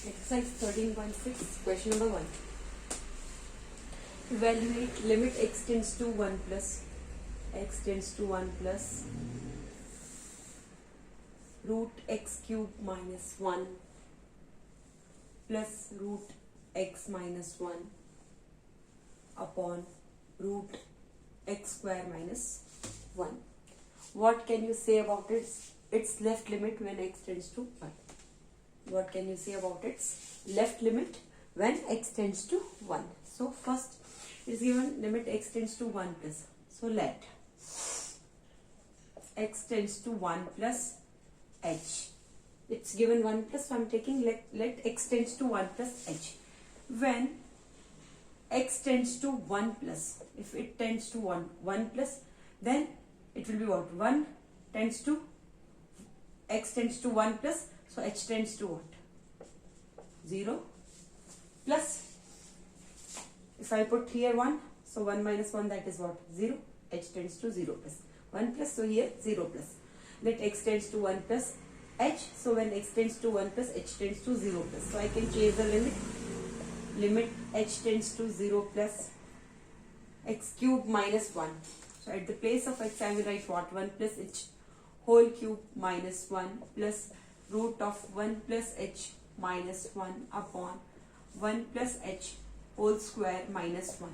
Exercise 13.6, question number 1. Evaluate limit x tends to 1 plus root x cube minus 1 plus root x minus 1 upon root x square minus 1. What can you say about its left limit when x tends to 1? What can you say about its left limit when x tends to 1? So first it is given limit x tends to 1 plus. So let x tends to 1 plus h. It's given 1 plus, so I am taking let x tends to 1 plus h. When x tends to 1 plus, if it tends to 1 plus, then it will be what? 1 tends to, x tends to 1 plus, so h tends to what? 0 plus, if I put here 1, so 1 minus 1, that is what? 0. H tends to 0 plus. 1 plus, so here 0 plus. Let x tends to 1 plus h, so when x tends to 1 plus, h tends to 0 plus. So I can change the limit. Limit h tends to 0 plus x cube minus 1. So at the place of x, I will write what? 1 plus h whole cube minus 1 plus root of 1 plus h minus 1 upon 1 plus h whole square minus 1.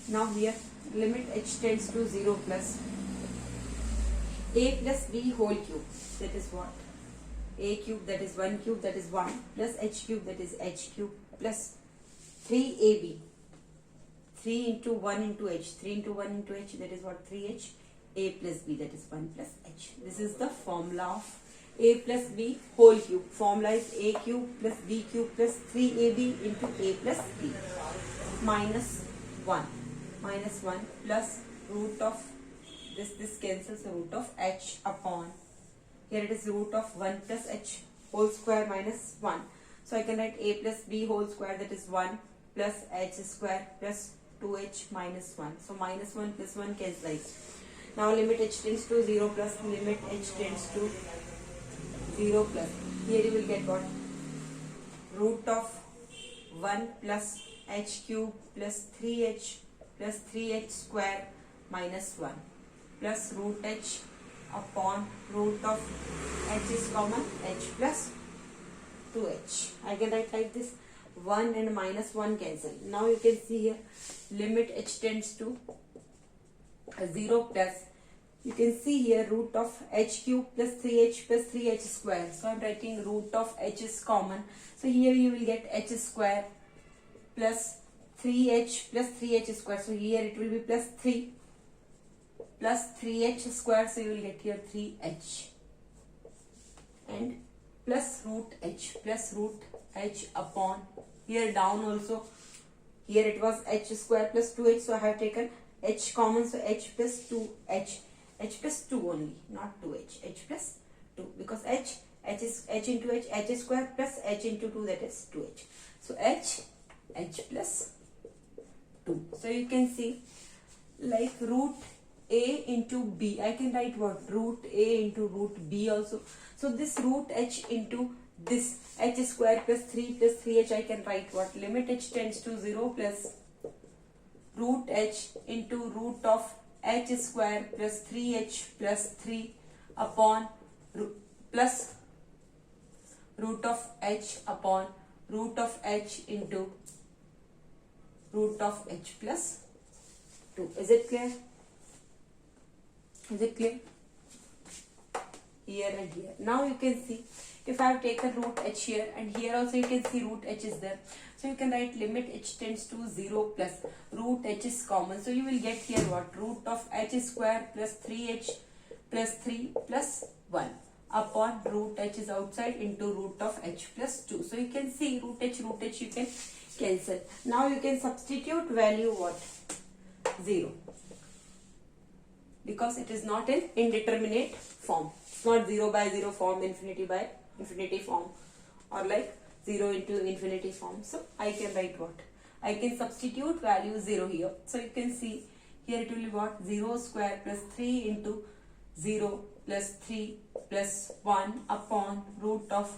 Now here limit h tends to 0 plus a plus b whole cube, that is what? A cube, that is 1 cube, that is 1, plus h cube, that is h cube, plus 3ab. 3 into 1 into h, 3 into 1 into h, that is what? 3h. A plus b, that is 1 plus h. This is the formula of a plus b whole cube. Formula is a cube plus b cube plus 3ab into a plus b minus 1 plus root of this cancels, root of h upon, here it is root of 1 plus h whole square minus 1. So I can write a plus b whole square, that is 1 plus h square plus 2h minus 1. So minus 1 plus 1 cancels. Now limit h tends to 0 plus, limit h tends to 0 plus. Here you will get what? Root of 1 plus h cube plus 3h square minus 1 plus root h upon root of h is common, h plus 2h. I can write like this, 1 and minus 1 cancel. Now you can see here limit h tends to 0 plus, you can see here root of h cube plus 3h square. So I am writing root of h is common. So here you will get h square plus 3h square. So here it will be plus 3 plus 3h square. So you will get here 3h and plus root h upon, here down also, here it was h square plus 2h. So I have taken h common, so h plus 2h. H plus 2 only, not 2h. H plus 2, because h is h into h square plus h into 2, that is 2h. So h plus 2. So you can see like root a into b. I can write what? Root a into root b also. So this root h into this h square plus 3h, I can write what? Limit h tends to 0 plus root h into root of h square plus 3h plus 3 upon plus root of h upon root of h into root of h plus 2. Is it clear? Is it clear? Here and here. Now you can see if I have taken root h here and here also you can see root h is there. So you can write limit h tends to 0 plus root h is common. So you will get here what? Root of h square plus 3h plus 3 plus 1 upon root h is outside into root of h plus 2. So you can see root h you can cancel. Now you can substitute value what? 0. Because it is not in indeterminate form. It's not 0 by 0 form, infinity by infinity form, or like 0 into infinity form. So I can write what? I can substitute value 0 here. So you can see here it will be what? 0 square plus 3 into 0 plus 3 plus 1 upon root of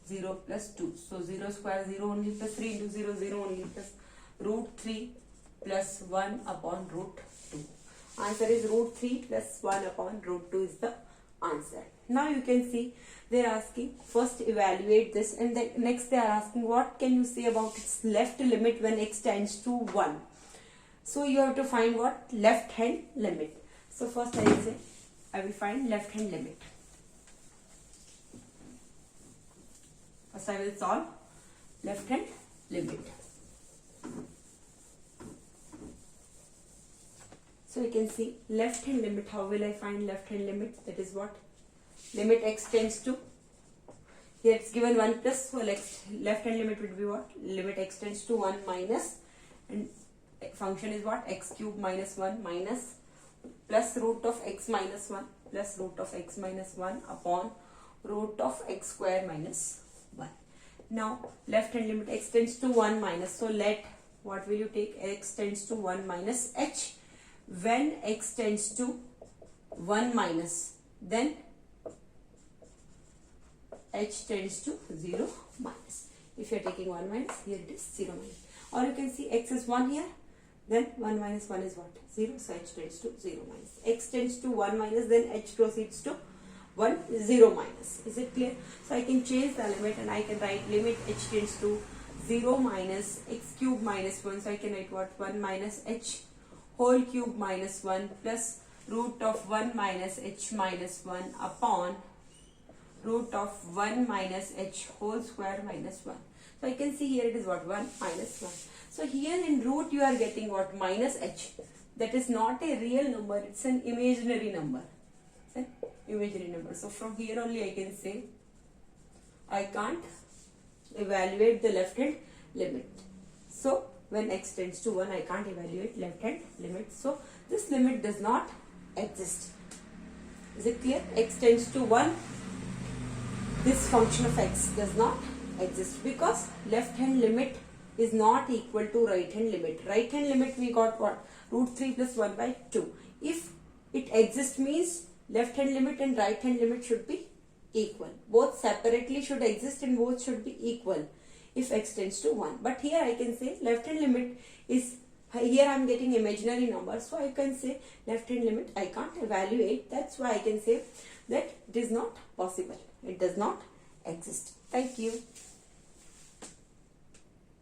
0 plus 2. So 0 square 0 only plus 3 into 0 0 only plus root 3 plus 1 upon root 2. Answer is root 3 plus 1 upon root 2 is the answer. Now you can see they are asking first evaluate this, and then next they are asking what can you say about its left limit when x tends to 1. So you have to find what? Left hand limit. So first I will say I will find left hand limit. First I will solve left hand limit. So you can see left hand limit. How will I find left hand limit? That is what? Limit x tends to, here it's given 1 plus, so left hand limit would be what? Limit x tends to 1 minus, and function is what? X cube minus 1 minus plus root of x minus 1 plus root of x minus 1 upon root of x square minus 1. Now left hand limit x tends to 1 minus, so let, what will you take? X tends to 1 minus h. When x tends to 1 minus, then h tends to 0 minus. If you are taking 1 minus, here it is 0 minus. Or you can see x is 1 here, then 1 minus 1 is what? 0, so h tends to 0 minus. X tends to 1 minus, then h proceeds to 1, 0 minus. Is it clear? So I can change the limit and I can write limit h tends to 0 minus x cube minus 1. So I can write what? 1 minus h whole cube minus 1 plus root of 1 minus h minus 1 upon root of 1 minus h whole square minus 1. So I can see here it is what? 1 minus 1. So here in root you are getting what? Minus h. That is not a real number, it's an imaginary number. It's an imaginary number. So from here only I can say I can't evaluate the left hand limit. So when x tends to 1, I can't evaluate left hand limit. So this limit does not exist. Is it clear? X tends to 1. This function of x does not exist because left hand limit is not equal to right hand limit. Right hand limit we got what? Root 3 plus 1 by 2. If it exists means left hand limit and right hand limit should be equal. Both separately should exist and both should be equal if x tends to 1. But here I can say left hand limit is, here I am getting imaginary numbers, so I can say left hand limit I can't evaluate. That's why I can say that it is not possible. It does not exist. Thank you.